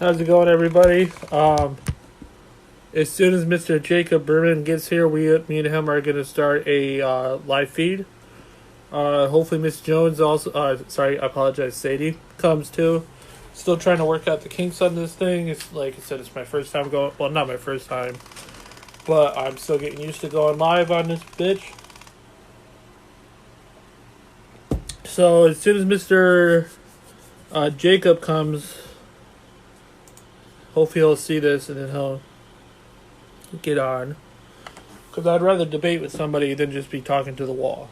How's it going, everybody? As soon as Mr. Jacob Berman gets here, me and him are going to start a live feed. Hopefully, Miss Jones also. Sorry, I apologize. Sadie comes too. Still trying to work out the kinks on this thing. It's like I said, it's my first time going. Well, not my first time, but I'm still getting used to going live on this bitch. So as soon as Mr. Jacob comes, hopefully he'll see this and then he'll get on. Because I'd rather debate with somebody than just be talking to the wall.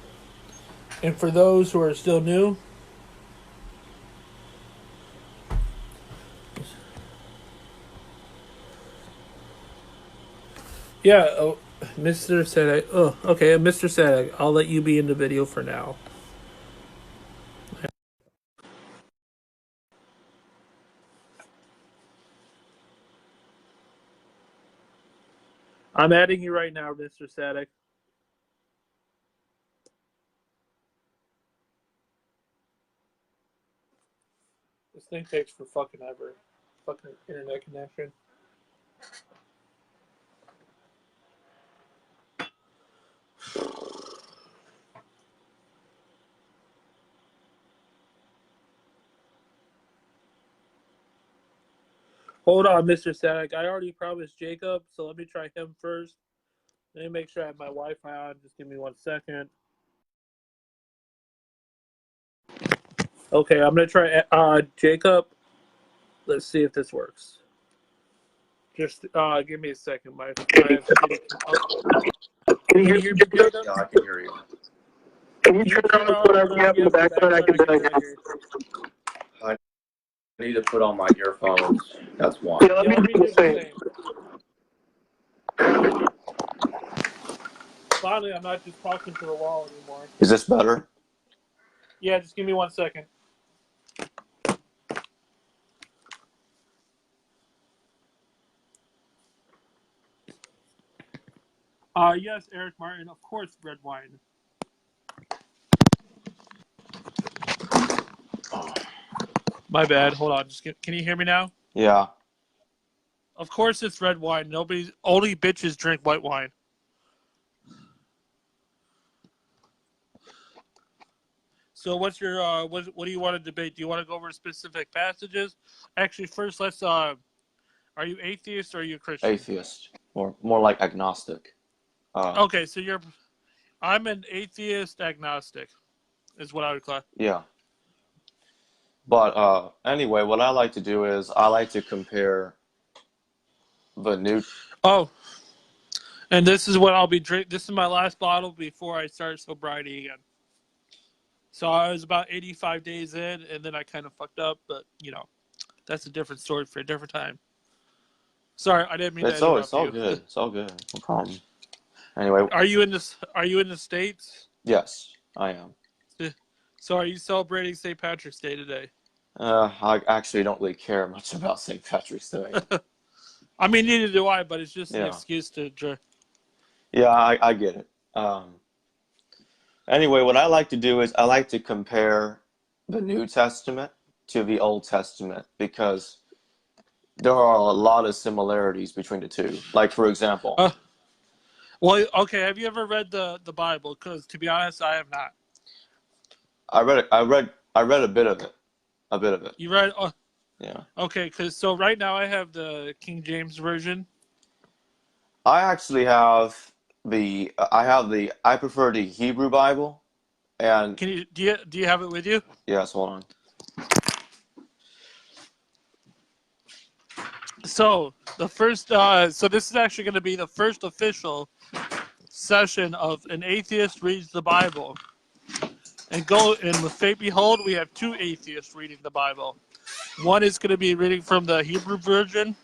And for those who are still new, yeah, Mr. Sadek. Oh, okay, Mr. Sadek, I'll let you be in the video for now. I'm adding you right now, Mr. Sadek. This thing takes for fucking ever. Fucking internet connection. Hold on, Mr. Sadek. I already promised Jacob, so let me try him first. Let me make sure I have my Wi-Fi on. Just give me 1 second. Okay, I'm gonna try Jacob. Let's see if this works. Just give me a second. Can you hear me, Jacob? Yeah, I can hear you. Can you turn on whatever you have in the background? I can barely hear you. I need to put on my earphones. That's why. Yeah, let me do the same. Finally, I'm not just talking to the wall anymore. Is this better? Yeah, just give me 1 second. Yes, Eric Martin, of course, red wine. My bad. Hold on. Can you hear me now? Yeah. Of course, it's red wine. Only bitches drink white wine. So, what's your what do you want to debate? Do you want to go over specific passages? Actually, first, let's. Are you atheist or are you Christian? Atheist, or more like agnostic. Okay, so I'm an atheist agnostic, is what I would call. Yeah. But anyway, what I like to do is I like to compare the new. Oh, and this is what I'll be drinking. This is my last bottle before I start sobriety again. So I was about 85 days in, and then I kind of fucked up. But that's a different story for a different time. Sorry, I didn't mean to interrupt It's all you. good. It's all good. No problem. Anyway. Are you in the States? Yes, I am. So are you celebrating St. Patrick's Day today? I actually don't really care much about St. Patrick's Day. I mean, neither do I, but it's just an Yeah. excuse to drink. Yeah, I get it. Anyway, what I like to do is I like to compare the New Testament to the Old Testament because there are a lot of similarities between the two. Like, for example, well, okay. Have you ever read the Bible? Because to be honest, I have not. I read a bit of it. A bit of it. You read? Oh, yeah. Okay, because right now I have the King James version. I actually have I prefer the Hebrew Bible, and do you have it with you? Yes, hold on. So this is actually going to be the first official session of an atheist reads the Bible. And with fate behold, we have two atheists reading the Bible. One is going to be reading from the Hebrew version,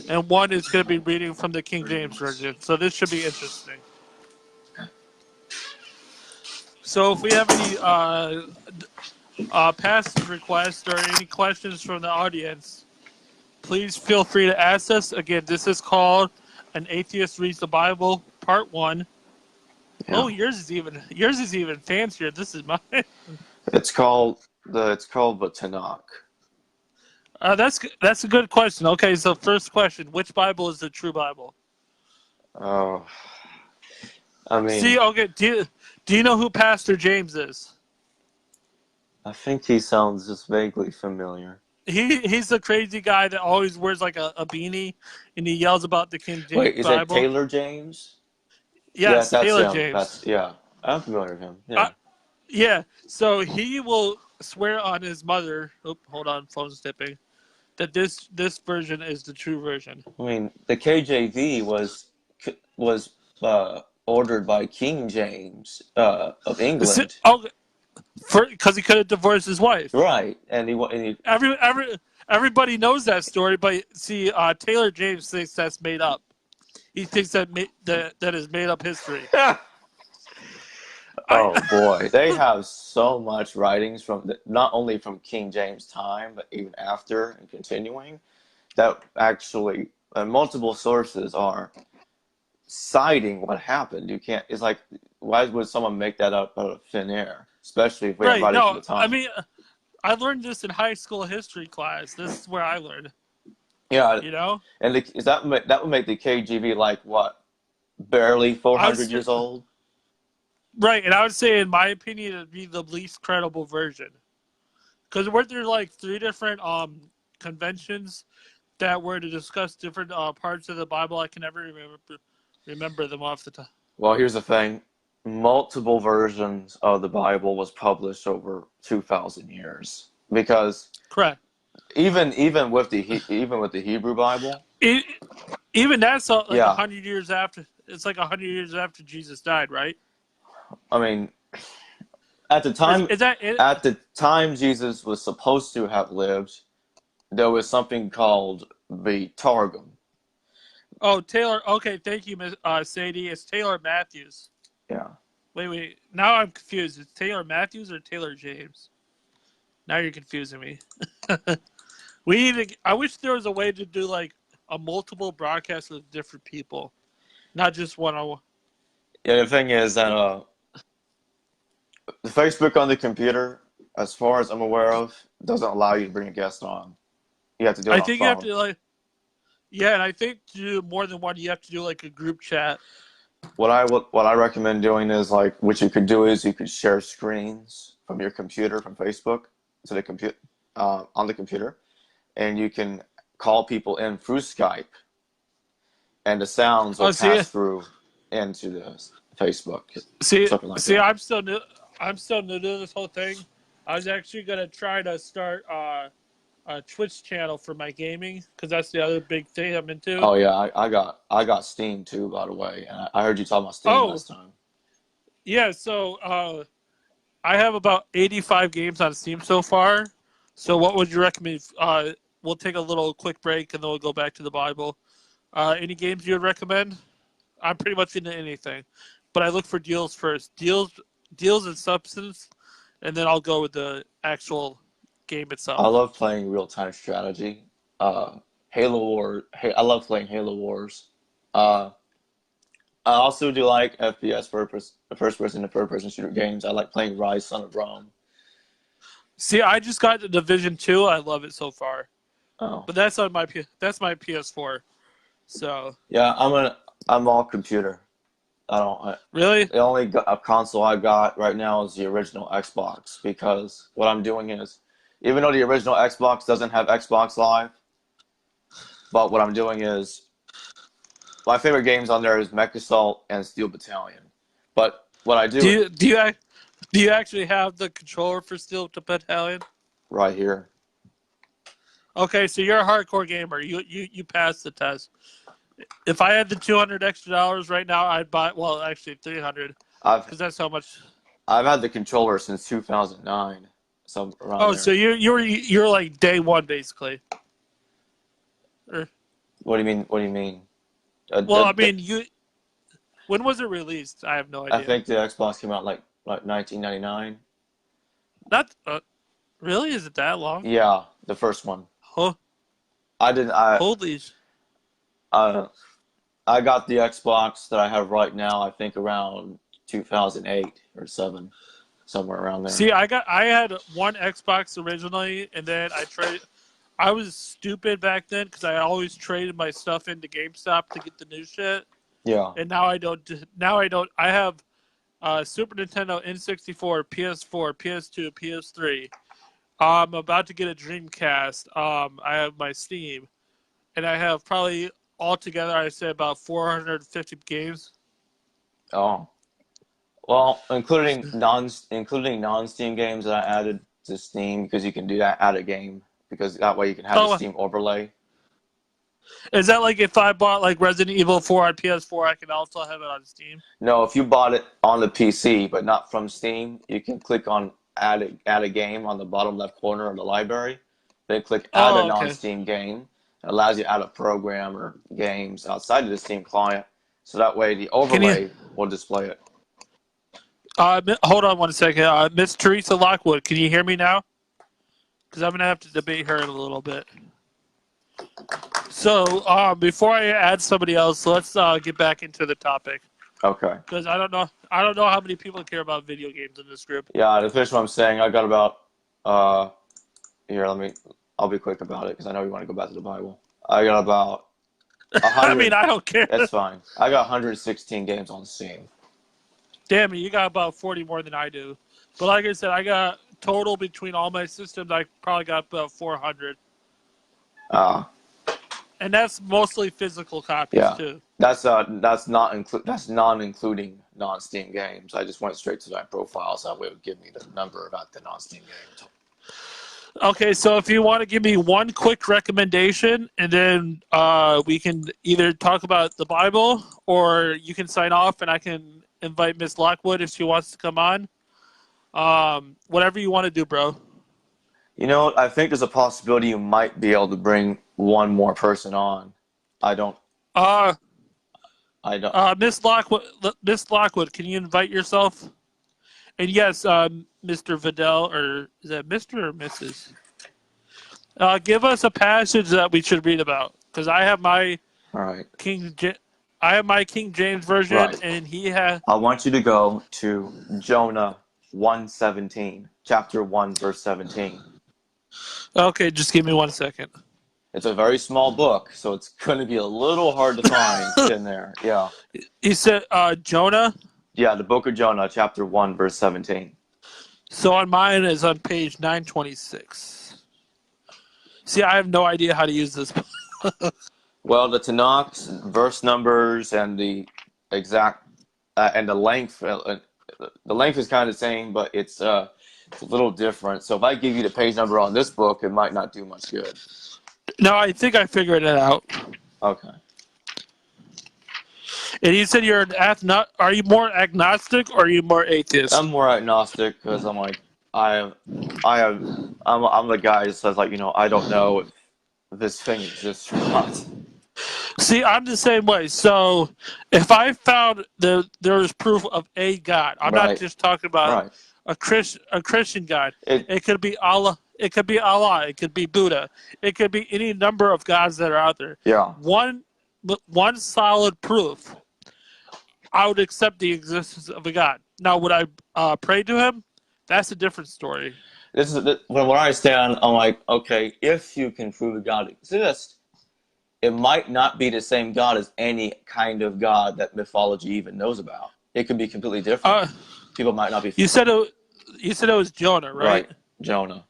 and one is going to be reading from the King James version. So this should be interesting. So if we have any passage requests or any questions from the audience, please feel free to ask us. Again, this is called An Atheist Reads the Bible, Part 1. Yeah. Oh, yours is even fancier. This is mine. It's called the Tanakh. That's a good question. Okay, so first question: which Bible is the true Bible? Oh, I See, mean, okay, do you know who Pastor James is? I think he sounds just vaguely familiar. He's the crazy guy that always wears like a beanie, and he yells about the King James Wait, is that Bible. Taylor James? Yeah, Yes, that's Taylor him. James. Yeah, I'm familiar with him. Uh, Yeah. yeah, so he will swear on his mother. Oh, hold on, phone's tipping. That this version is the true version. I mean, the KJV was ordered by King James of England, Oh, because he could have divorced his wife. right? And he Everybody knows that story, but see, Taylor James thinks that's made up. He thinks that is made up history. I oh boy, they have so much writings not only from King James' time, but even after and continuing, that actually multiple sources are citing what happened. You can't. It's like, why would someone make that up out of thin air? Especially if we have right? writings from No, the I time. mean, I learned this in high school history class. This is where I learned. Yeah, You know, and that would make the KGB like what, barely I 400 was years old? right, and I would say, in my opinion, it'd be the least credible version. Because weren't there like three different conventions that were to discuss different parts of the Bible? I can never remember them off the top. Well, here's the thing: multiple versions of the Bible was published over 2,000 years. Because Correct. even with the Hebrew Bible, It, even that's like yeah, 100 years after. It's like 100 years after Jesus died, right? I mean, at the Or is, time is that it? at the time Jesus was supposed to have lived, there was something called the Targum. Oh, Taylor. Okay, thank you, Miss Sadie. It's Taylor Matthews. Yeah. Wait. Now I'm confused. It's Taylor Matthews or Taylor James? Now you're confusing me. We need to. I wish there was a way to do like a multiple broadcast with different people, not just one on one. Yeah, the thing is that the Facebook on the computer, as far as I'm aware of, doesn't allow you to bring a guest on. You have to do it I on think you have phone. to like. Yeah, and I think to do more than one, you have to do like a group chat. What I recommend doing is like what you could do is you could share screens from your computer from Facebook to the compute on the computer, and you can call people in through Skype, and the sounds will Oh, see, pass through into the Facebook, see, something like see. that. I'm still new. I'm still new to this whole thing. I was actually gonna try to start a Twitch channel for my gaming because that's the other big thing I'm into. Oh yeah, I got Steam too, by the way. And I heard you talking about Steam Oh, last time. yeah. So I have about 85 games on Steam so far. So what would you recommend? We'll take a little quick break and then we'll go back to the Bible. Any games you would recommend? I'm pretty much into anything, but I look for deals first. Deals and substance, and then I'll go with the actual game I itself. love playing real time strategy. Halo War. Hey, I love playing Halo Wars. Uh, I also do like FPS first person to third person shooter games. I like playing Rise Son of Rome. See, I just got the Division 2. I love it so far, Oh but that's my PS4. So yeah, I'm all computer. I don't. really, The only console I got right now is the original Xbox because what I'm doing is, even though the original Xbox doesn't have Xbox Live, but what I'm doing is my favorite games on there is Mech Assault and Steel Battalion. But what I do do you do you do you actually have the controller for Steel Battalion? right here, Okay, so you're a hardcore gamer. You passed the test. If I had the $200 extra right now, I'd buy. Well, actually 300, I've because that's how much. I've had the controller since 2009, some around Oh, so there. you're like day one basically. Or, What do you mean? What do you mean? well, I mean you. When was it released? I have no I idea. think the Xbox came out like 1999. Not really. Is it that long? Yeah, the first one. Huh? I did. I Holy. uh, I got the Xbox that I have right now. I think around 2008 or seven, somewhere around there. See, I had one Xbox originally, and then I was stupid back then because I always traded my stuff into GameStop to get the new shit, Yeah. and now I don't. Now I don't. I have Super Nintendo, N64, PS4, PS2, PS3. I'm about to get a Dreamcast. I have my Steam, and I have probably altogether I say about 450 games. Oh. Well, including non-Steam games that I added to Steam because you can do that, add a game because that way you can have the Oh, Steam overlay. is that like if I bought like Resident Evil 4 on PS4, I can also have it on Steam? No, if you bought it on the PC but not from Steam, you can click on add a game on the bottom left corner of the library. Then click add a Oh, okay. non-Steam game. It allows you to add a program or games outside of the Steam client. So that way the Can you overlay will display it. hold on one second, Miss Teresa Lockwood? Can you hear me now? Because I'm gonna have to debate her in a little bit. So, before I add somebody else, let's get back into the topic Okay. because I don't know how many people care about video games in this group. Yeah, to finish what I'm saying, I got about here, I'll be quick about it because I know you want to go back to the Bible. I got about I mean, 100. I don't care. That's fine. I got 116 games on Steam. Damn it, you got about 40 more than I do. But like I said, I got total between all my systems. I probably got about 400, Uh, and that's mostly physical copies yeah. too. That's non-including non-Steam games. I just went straight to that profile, so that way it would give me the number about the non-Steam games. Okay, so if you want to give me one quick recommendation, and then we can either talk about the Bible, or you can sign off, and I can invite Miss Lockwood if she wants to come on. Whatever you want to do, bro. You know, I think there's a possibility you might be able to bring one more person on. I don't. Uh, I don't. Miss Lockwood, can you invite yourself? And yes, Mr. Vidal, or is that Mr. or Mrs.? Give us a passage that we should read about, because I have my All right. I have my King James version, Right. and he has. I want you to go to Jonah 1:17, chapter 1, verse 17. Okay, just give me 1 second. It's a very small book, so it's going to be a little hard to find in there. Yeah. He said Jonah. Yeah, the book of Jonah, chapter 1, verse 17. So on mine is on page 926. See, I have no idea how to use this. Well, the Tanakh's verse numbers and the exact and the length is kind of the same, but it's a little different. So if I give you the page number on this book, it might not do much good. No, I think I figured it out. Okay. And you said you're an are you more agnostic or are you more atheist? I'm more agnostic because I'm like I'm the guy that says like I don't know if this thing exists or not. See, I'm the same way. So if I found there is proof of a God, I'm not just talking about a Christian God. It could be Allah. It could be Allah. It could be Buddha. It could be any number of gods that are out there. Yeah. One solid proof, I would accept the existence of a God. Now, would I pray to him? That's a different story. When I stand, I'm like, okay, if you can prove a God exists, it might not be the same God as any kind of God that mythology even knows about. It could be completely different. People might not be. You said it was Jonah, right? Right, Jonah.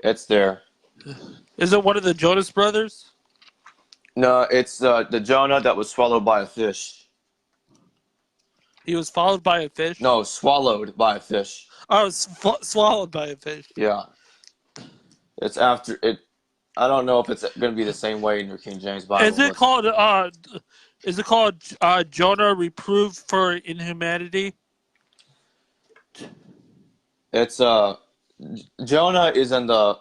It's there. Is it one of the Jonas brothers? No, it's the Jonah that was swallowed by a fish. He was followed by a fish? No, swallowed by a fish. Oh, swallowed by a fish. Yeah. It's after it. I don't know if it's going to be the same way in your King James Bible. Is it called Jonah reproved for inhumanity? It's Jonah is in the.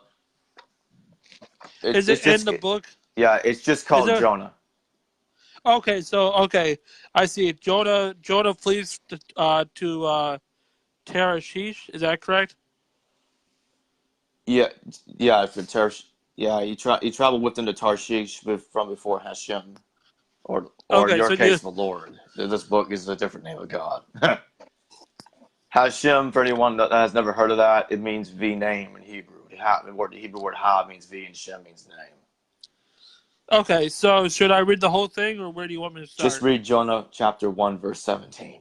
Is it in the book? Yeah, it's just called Jonah. Okay, I see. Jonah flees to Tarshish. Is that correct? Yeah. For Tarshish. Yeah, he traveled within the Tarshish from before Hashem, or in your case, the Lord. This book is a different name of God. Hashem, for anyone that has never heard of that, it means the name in Hebrew. The Hebrew word ha means V and Shem means name. Okay, so should I read the whole thing, or where do you want me to Just start? read Jonah chapter 1, verse 17.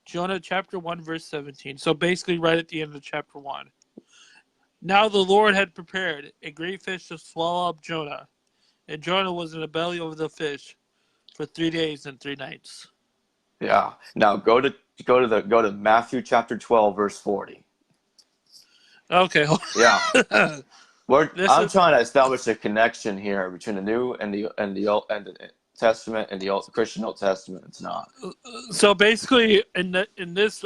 Jonah chapter 1, verse 17. So basically right at the end of chapter 1. Now the Lord had prepared a great fish to swallow up Jonah, and Jonah was in the belly of the fish for 3 days and 3 nights. Yeah. Now go to Matthew chapter 12, verse 40. Okay. Yeah. This I'm is trying to establish a connection here between the New and the Old and the Testament and the Christian Old Testament. It's not. so basically in this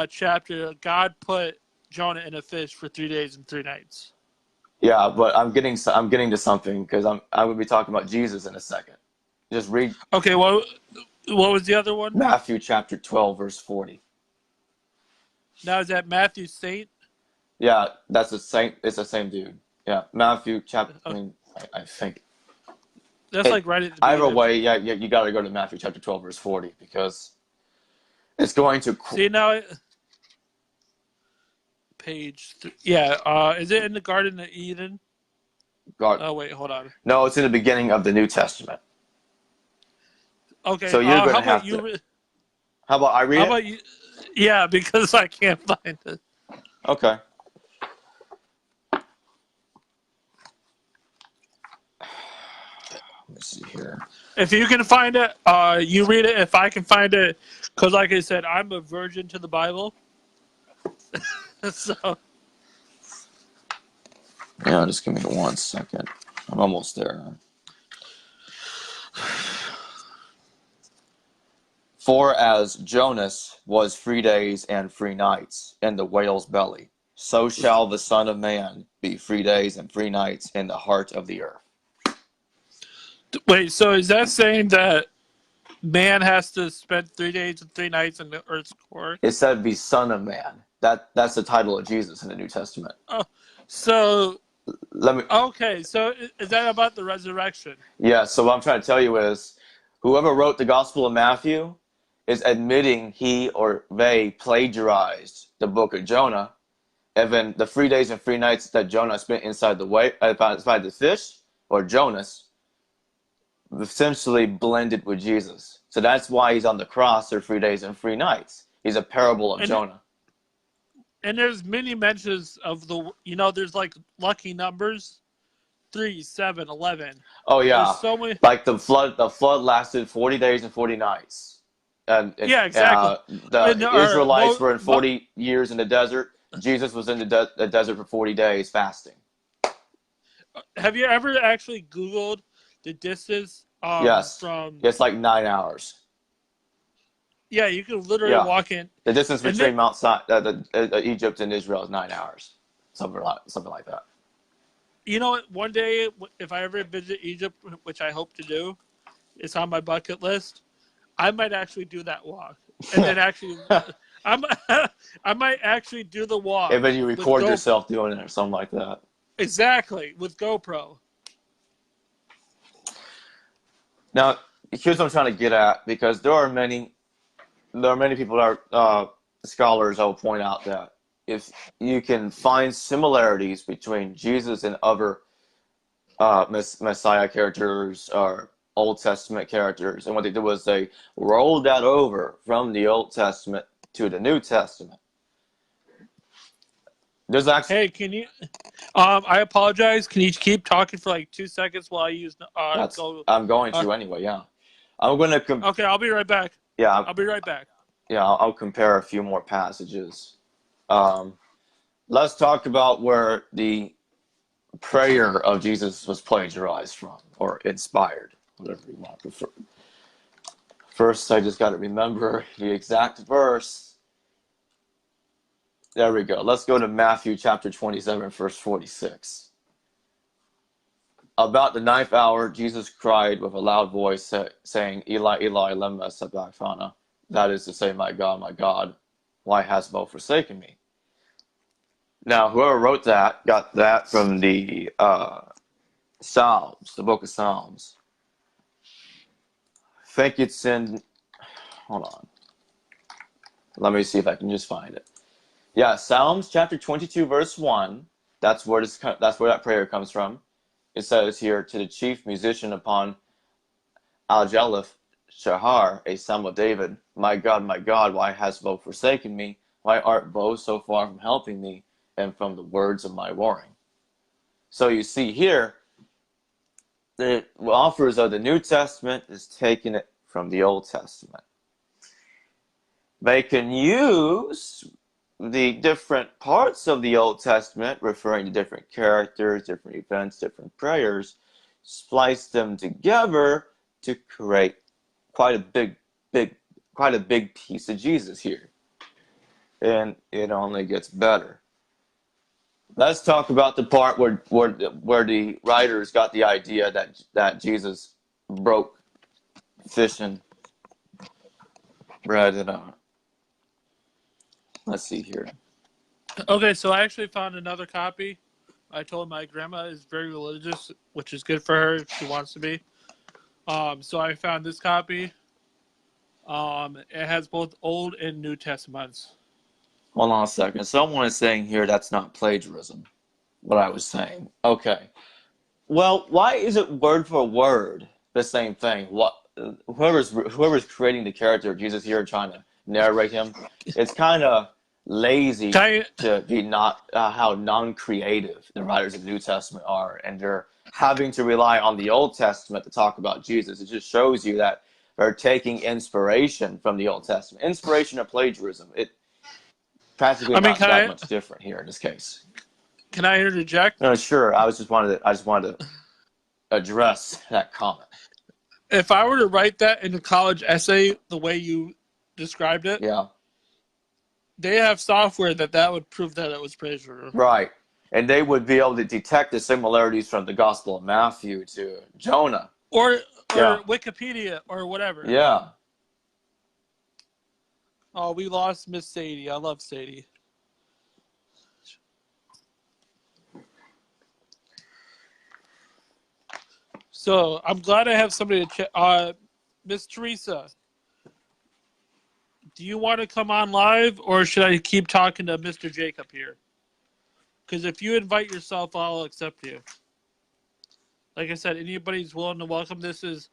chapter, God put Jonah in a fish for 3 days and 3 nights. Yeah, but I'm getting to something because I will be talking about Jesus in a second. Just read Okay, what was the other one? Matthew chapter 12, verse 40. Now is that Matthew Saint? Yeah, that's the same. It's the same dude. Yeah, Matthew chapter. I Okay. mean, I think That's it. like right at the Either beginning. way, yeah, you got to go to Matthew chapter 12, verse 40 because it's going to. See now, yeah. Is it in the Garden of Eden? God, Oh wait, hold on. no, it's in the beginning of the New Testament. Okay. So you're going How to about have to. you? How about I read How it? about you? Yeah, because I can't find it. Okay. Let me see here. If you can find it, you read it. If I can find it, because like I said, I'm a virgin to the Bible. So Yeah, just give me 1 second. I'm almost there. For as Jonas was 3 days and 3 nights in the whale's belly, so shall the Son of Man be 3 days and 3 nights in the heart of the earth. wait. So is that saying that man has to spend 3 days and 3 nights in the Earth's core? It said be Son of Man. That's the title of Jesus in the New Testament. Oh, so Let me. okay. So is that about the resurrection? Yeah. So what I'm trying to tell you is, whoever wrote the Gospel of Matthew is admitting he or they plagiarized the book of Jonah. And then the 3 days and 3 nights that Jonah spent inside the fish, or Jonas, essentially blended with Jesus. So that's why he's on the cross for 3 days and 3 nights. He's a parable of And Jonah. there's many mentions of there's like lucky numbers, 3, 7, 11. Oh There's yeah, so many. like the flood. The flood lasted 40 days and 40 nights, and Yeah, exactly. the Or Israelites were in 40 years in the desert. Jesus was in the desert for 40 days fasting. have you ever actually Googled the distance Yes, from? it's like 9 hours. Yeah, you can literally Yeah, walk in, the distance and between Egypt and Israel is 9 hours, something like that. you know what? One day, if I ever visit Egypt, which I hope to do, it's on my bucket list. I might actually do that walk, and then actually, I'm I might actually do the walk And then you with record Go yourself doing it or something like that. exactly with GoPro. Now, here's what I'm trying to get at, because there are many people that are scholars that will point out that if you can find similarities between Jesus and other Messiah characters or Old Testament characters, and what they did was they rolled that over from the Old Testament to the New Testament. There's actually Hey, can you? I apologize. Can you keep talking for like 2 seconds while I use go? I'm going Uh, to anyway. Yeah, I'm gonna okay, I'll be right back. yeah I'll be right back. yeah I'll compare a few more passages. Um, let's talk about where the prayer of Jesus was plagiarized from, or inspired, whatever you want to prefer. First, I just got to remember the exact verse. There we go. Let's go to Matthew chapter 27, verse 46. About the ninth hour, Jesus cried with a loud voice, saying, Eli, Eli, lema sabachthani. That is to say, my God, why hast thou forsaken me? Now, whoever wrote that got that from the Psalms, the book of Psalms. I think it's in, hold on. Let me see if I can just find it. Yeah, Psalms chapter 22, verse 1. That's where that prayer comes from. It says here, to the chief musician upon Aljalith Shahar, a psalm of David, my God, why hast thou forsaken me? Why art thou so far from helping me and from the words of my warring? So you see here, the authors of the New Testament is taking it from the Old Testament. They can use the different parts of the Old Testament, referring to different characters, different events, different prayers, splice them together to create quite a big piece of Jesus here. And it only gets better. Let's talk about the part where the writers got the idea that Jesus broke fish and bread. And let's see here. Okay, so I actually found another copy. I told my grandma is very religious, which is good for her if she wants to be. So I found this copy. It has both Old and New Testaments. Hold on a second. Someone is saying here that's not plagiarism. What I was saying. Okay. Well, why is it word for word the same thing? Whoever's creating the character of Jesus here, trying to narrate him, it's kind of lazy to be not how non-creative the writers of the New Testament are, and they're having to rely on the Old Testament to talk about Jesus. It just shows you that they're taking inspiration from the Old Testament. Inspiration or plagiarism, it practically not that much different here in this case. Can I interject? No, sure. I just wanted to address that comment. If I were to write that in a college essay the way you described it, yeah, they have software that would prove that it was plagiarism. Right. And they would be able to detect the similarities from the Gospel of Matthew to Jonah. Or Wikipedia or whatever. Yeah. Oh, we lost Miss Sadie. I love Sadie. So I'm glad I have somebody to check. Miss Teresa, do you want to come on live, or should I keep talking to Mr. Jacob here? Because if you invite yourself, I'll accept you. Like I said, anybody's willing to welcome. This is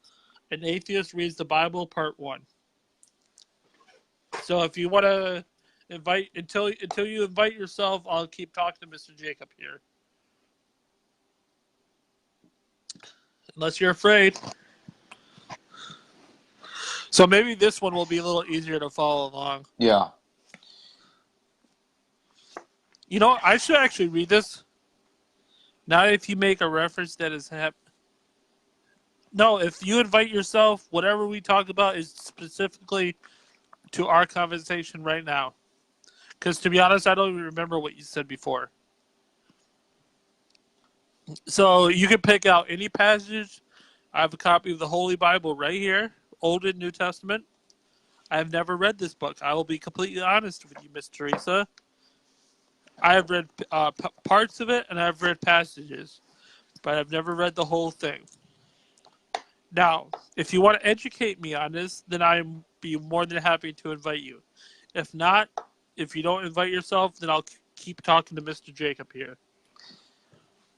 An Atheist Reads the Bible, Part 1. So if you want to invite, until you invite yourself, I'll keep talking to Mr. Jacob here. Unless you're afraid. So maybe this one will be a little easier to follow along. Yeah. You know, I should actually read this. Not if you make a reference that is No, if you invite yourself, whatever we talk about is specifically to our conversation right now. Because to be honest, I don't even remember what you said before. So you can pick out any passage. I have a copy of the Holy Bible right here, Old and New Testament. I have never read this book. I will be completely honest with you, Miss Teresa. I have read parts of it, and I've read passages, but I've never read the whole thing. Now, if you want to educate me on this, then I'd be more than happy to invite you. If not, if you don't invite yourself, then I'll keep talking to Mr. Jacob here.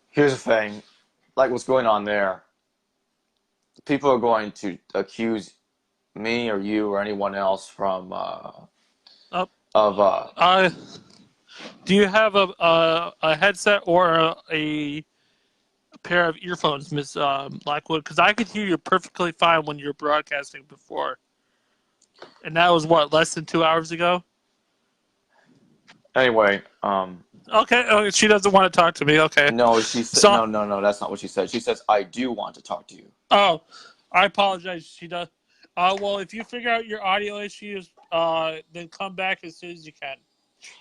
Here's the thing. Like what's going on there, people are going to accuse me or you or anyone else from do you have a headset or a pair of earphones, Miss Blackwood? Because I could hear you perfectly fine when you were broadcasting before. And that was, what, less than 2 hours ago? Anyway, Okay, she doesn't want to talk to me, okay. No, she said, no, that's not what she said. She says, I do want to talk to you. Oh, I apologize, she does. Well, if you figure out your audio issues, then come back as soon as you can.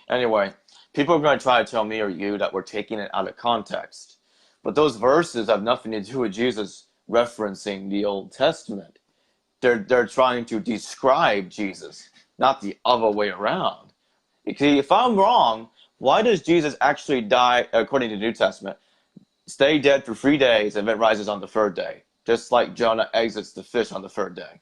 Anyway, people are going to try to tell me or you that we're taking it out of context. But those verses have nothing to do with Jesus referencing the Old Testament. They're trying to describe Jesus, not the other way around. If I'm wrong, why does Jesus actually die, according to the New Testament, stay dead for 3 days and then rises on the third day, just like Jonah exits the fish on the third day?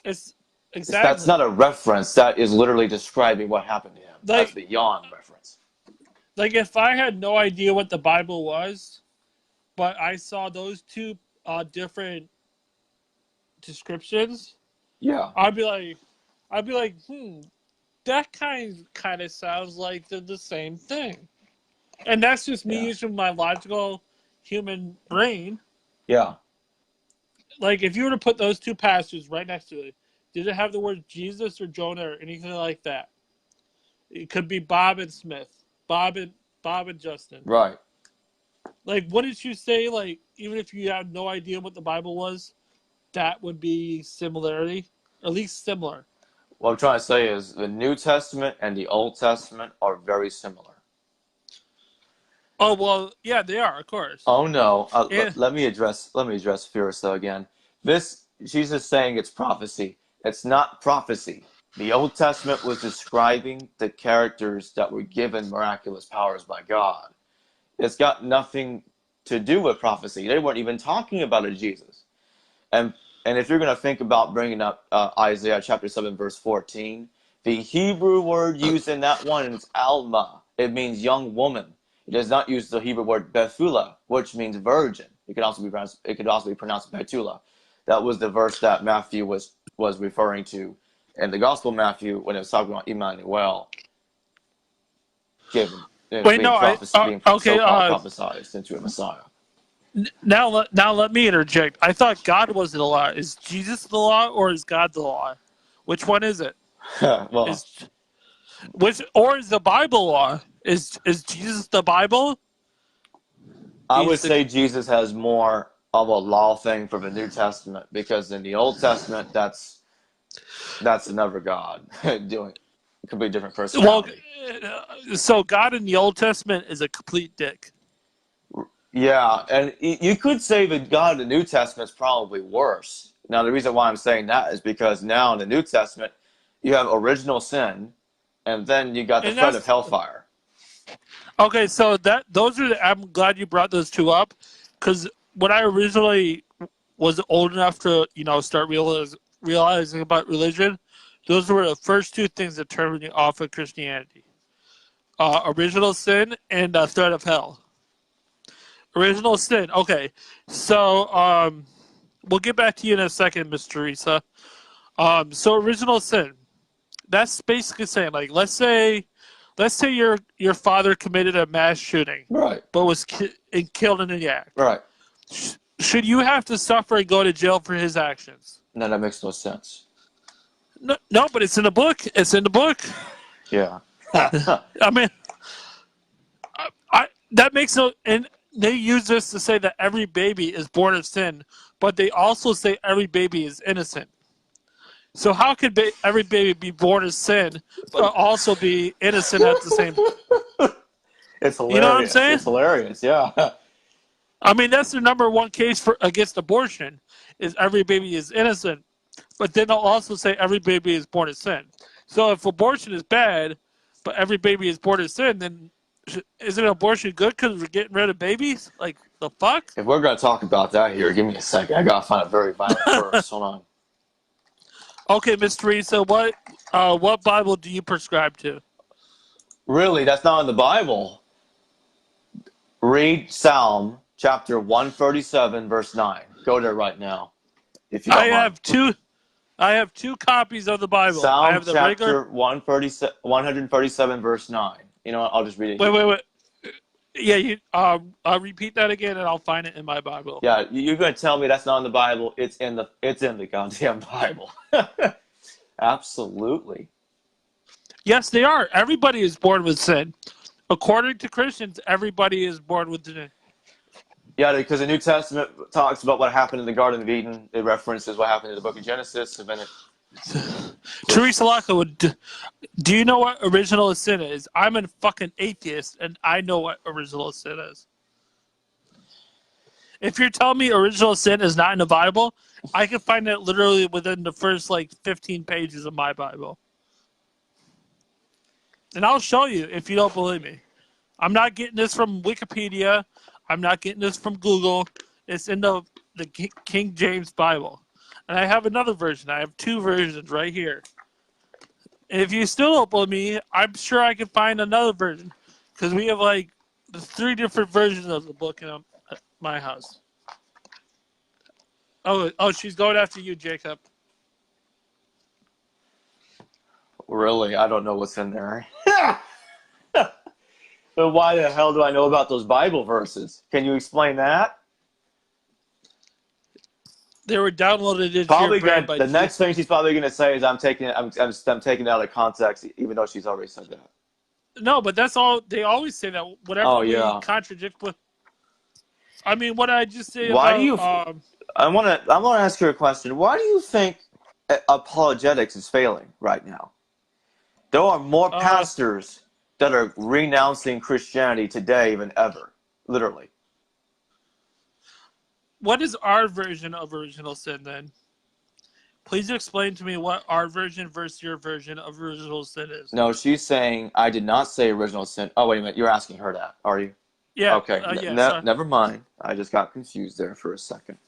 Exactly. That's not a reference. That is literally describing what happened to him. that's like beyond reference. like if I had no idea what the Bible was, but I saw those two different descriptions, Yeah, I'd be like, that kind of sounds like they're the same thing. And that's just me yeah, using my logical human brain. yeah. Like, if you were to put those two pastors right next to it, did it have the word Jesus or Jonah or anything like that? It could be Bob and Smith, Bob and Justin. Right. Like, what did you say? Like, even if you had no idea what the Bible was, that would be similarity, or at least similar. What I'm trying to say is the New Testament and the Old Testament are very similar. Oh well, yeah, they are, of course. Oh no. And Let me address Fursa again. This Jesus saying it's prophecy. It's not prophecy. The Old Testament was describing the characters that were given miraculous powers by God. It's got nothing to do with prophecy. They weren't even talking about a Jesus. And and if you're going to think about bringing up Isaiah chapter 7 verse 14, the Hebrew word used in that one is alma. It means young woman. It does not use the Hebrew word Bethula, which means virgin. It could also be pronounced Betula. That was the verse that Matthew was referring to in the Gospel of Matthew when it was talking about Emmanuel given wait, being no, being okay. so-called prophesied into a Messiah. Now let me interject. I thought God was the law. Is Jesus the law or is God the law? Which one is it? Well, Is which or is the Bible law? Is Jesus the Bible? I He's would the say Jesus has more of a law thing from the New Testament because in the Old Testament, that's another God doing a completely different well. personality. So God in the Old Testament is a complete dick. Yeah, and you could say that God in the New Testament is probably worse. Now, the reason why I'm saying that is because now in the New Testament, you have original sin, and then you got the And threat of that's hellfire. okay. So I'm glad you brought those two up because when I originally was old enough to start realizing about religion, those were the first two things that turned me off of Christianity: original sin and threat of hell. Original sin. Okay, so we'll get back to you in a second, Miss Teresa. So original sin. That's basically saying, like, let's say your father committed a mass shooting, Right, but was killed in the act. right. Should you have to suffer and go to jail for his actions? No, that makes no sense. No, no, but it's in the book. It's in the book. Yeah. I mean, I that makes no. And they use this to say that every baby is born of sin, but they also say every baby is innocent. So how could every baby be born of sin, but also be innocent at the same? It's You know what I'm hilarious. saying? It's hilarious. Yeah. I mean, that's the number one case for against abortion, is every baby is innocent, but then they'll also say every baby is born of sin. So if abortion is bad, but every baby is born of sin, then isn't abortion good because we're getting rid of babies? Like the fuck? If we're going to talk about that here, give me a second. I got to find a very violent verse. Hold on. Okay, Miss Teresa, what Bible do you prescribe to? Really, that's not in the Bible. Read Psalm chapter 137, verse 9. Go there right now, if you I don't mind. have two. I have two copies of the Bible. I Psalm have the regular. chapter 137, verse 9. You know what? I'll just read it Wait, here. wait, wait. Yeah, you. I'll repeat that again, and I'll find it in my Bible. Yeah, you're going to tell me that's not in the Bible. It's in the goddamn Bible. Absolutely. Yes, they are. Everybody is born with sin. According to Christians, everybody is born with sin. Yeah, because the New Testament talks about what happened in the Garden of Eden. It references what happened in the book of Genesis, and then it Teresa just Lockwood, do you know what original sin is? I'm a fucking atheist, and I know what original sin is. If you're telling me original sin is not in the Bible, I can find it literally within the first 15 pages of my Bible. And I'll show you if you don't believe me. I'm not getting this from Wikipedia. I'm not getting this from Google. It's in the King James Bible. And I have another version. I have two versions right here. If you still don't believe me, I'm sure I can find another version because we have like the 3 different versions of the book in my house. Oh, she's going after you, Jacob. Really, I don't know what's in there. But why the hell do I know about those Bible verses? Can you explain that? They were downloaded into your Probably brain gonna. by The next thing she's probably gonna say is, I'm taking it out of context," even though she's already said that. No, but that's all. They always say that. Whatever Oh we yeah. contradict with. I mean, what did I just say Why do about? you? I wanna ask you a question. Why do you think apologetics is failing right now? There are more Uh, pastors that are renouncing Christianity today than ever, literally. what is our version of original sin then? Please explain to me what our version versus your version of original sin is. No, she's saying I did not say original sin. Oh wait a minute, you're asking her that, are you? Yeah, Okay, yeah. Sorry. never mind. I just got confused there for a second.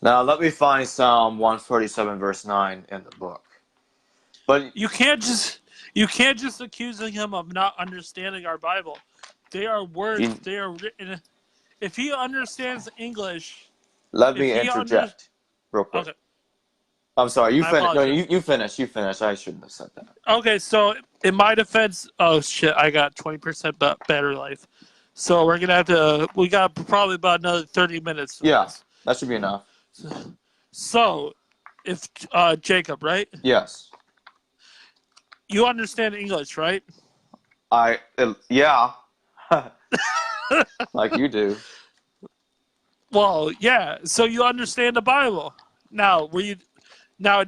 Now let me find Psalm 147 verse 9 in the book. But You can't just accusing him of not understanding our Bible. They are words. you, They are written. If he understands English, let if me he under interject real quick. okay, I'm sorry, you my finish. No, apologies. you finish. You finish. I shouldn't have said that. Okay, so in my defense, oh shit, I got 20% battery life. So we're gonna have to. We got probably about another 30 minutes of Yeah, this. that should be enough. So, if Jacob, right? Yes. You understand English, right? Yeah, like you do. Well, yeah. So you understand the Bible. Now, were you? Now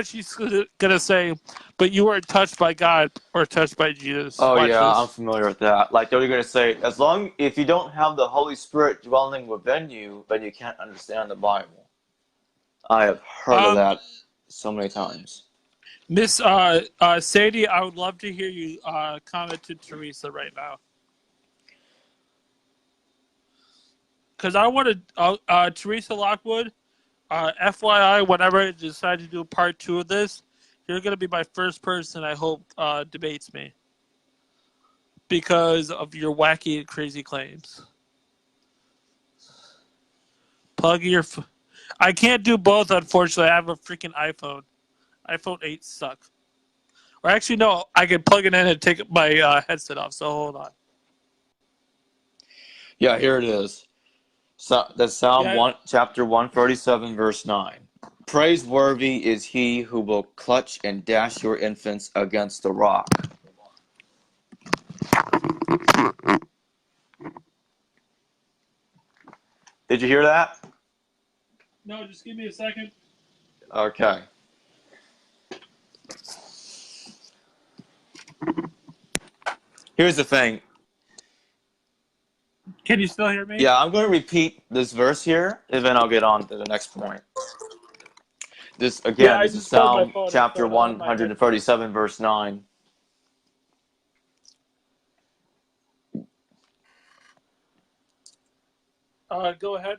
she's gonna say, but you weren't touched by God or touched by Jesus. Oh Watch yeah, I'm this. familiar with that. Like they're gonna say, if you don't have the Holy Spirit dwelling within you, then you can't understand the Bible. I have heard of Um, that so many times. Miss Sadie, I would love to hear you comment to Teresa right now. Because I want to, Teresa Lockwood, FYI, whenever I decide to do part 2 of this, you're going to be my first person I hope debates me. Because of your wacky and crazy claims. Plug your. I can't do both, unfortunately. I have a freaking iPhone. iPhone 8 suck. Or actually, no, I can plug it in and take my headset off, so hold on. Yeah, here it is. So that's Psalm Yeah, 1, chapter 137, verse 9. Praiseworthy is he who will clutch and dash your infants against the rock. Did you hear that? no, just give me a second. Okay. Here's the thing. Can you still hear me? Yeah, I'm going to repeat this verse here, and then I'll get on to the next point. Yeah, I This is just plugged my Psalm phone in, chapter so I don't have my head. 137, verse 9. Go ahead.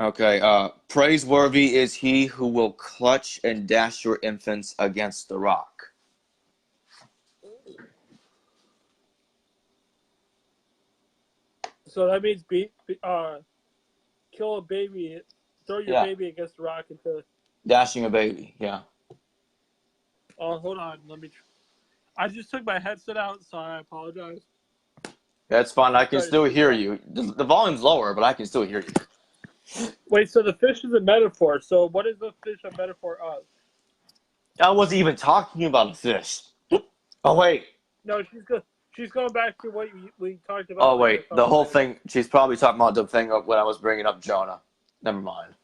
Okay, praiseworthy is he who will clutch and dash your infants against the rock. So that means kill a baby, throw your Yeah, baby against the rock until. dashing a baby, yeah. Oh, hold on. I just took my headset out, so I apologize. That's fine, I can Sorry to still speak hear up. you. The volume's lower, but I can still hear you. Wait, so the fish is a metaphor. So what is the fish a metaphor of? I wasn't even talking about a fish. Oh, wait. No, she's going back to what we talked about Oh, when you were wait. The talking whole about it. thing, she's probably talking about the thing of when I was bringing up Jonah. Never mind.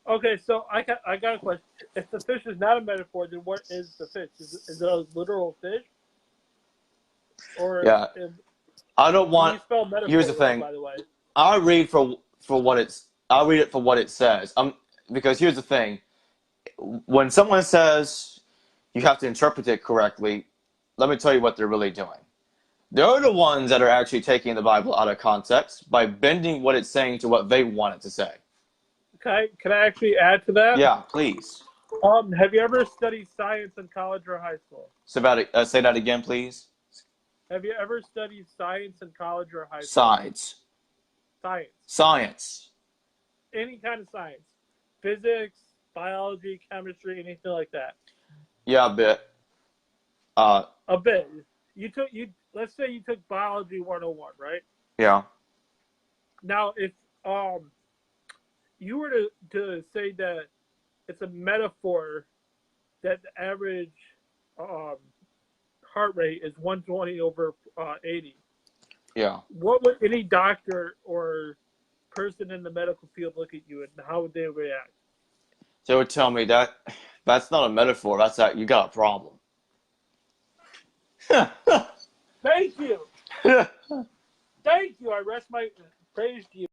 Okay, so I got a question. If the fish is not a metaphor, then what is the fish? Is it a literal fish? Or Yeah, I don't you want. spell Here's metaphor the wrong, thing. by the way. I'll read it for what it says. Because here's the thing. When someone says you have to interpret it correctly, let me tell you what they're really doing. They're the ones that are actually taking the Bible out of context by bending what it's saying to what they want it to say. can I actually add to that? Yeah, please. Have you ever studied science in college or high school? Say that again, please. Have you ever studied science in college or high school? Science. Science. Science. Any kind of science. Physics, biology, chemistry, anything like that. Yeah, a bit. Uh, A bit. Let's say you took biology 101, right? yeah. Now if um you were to say that it's a metaphor that the average um heart rate is 120 over 80, Yeah. what would any doctor or person in the medical field look at you and how would they react? They would tell me that that's not a metaphor. That's that you got a problem. Thank you. Thank you. I rest my praise to you.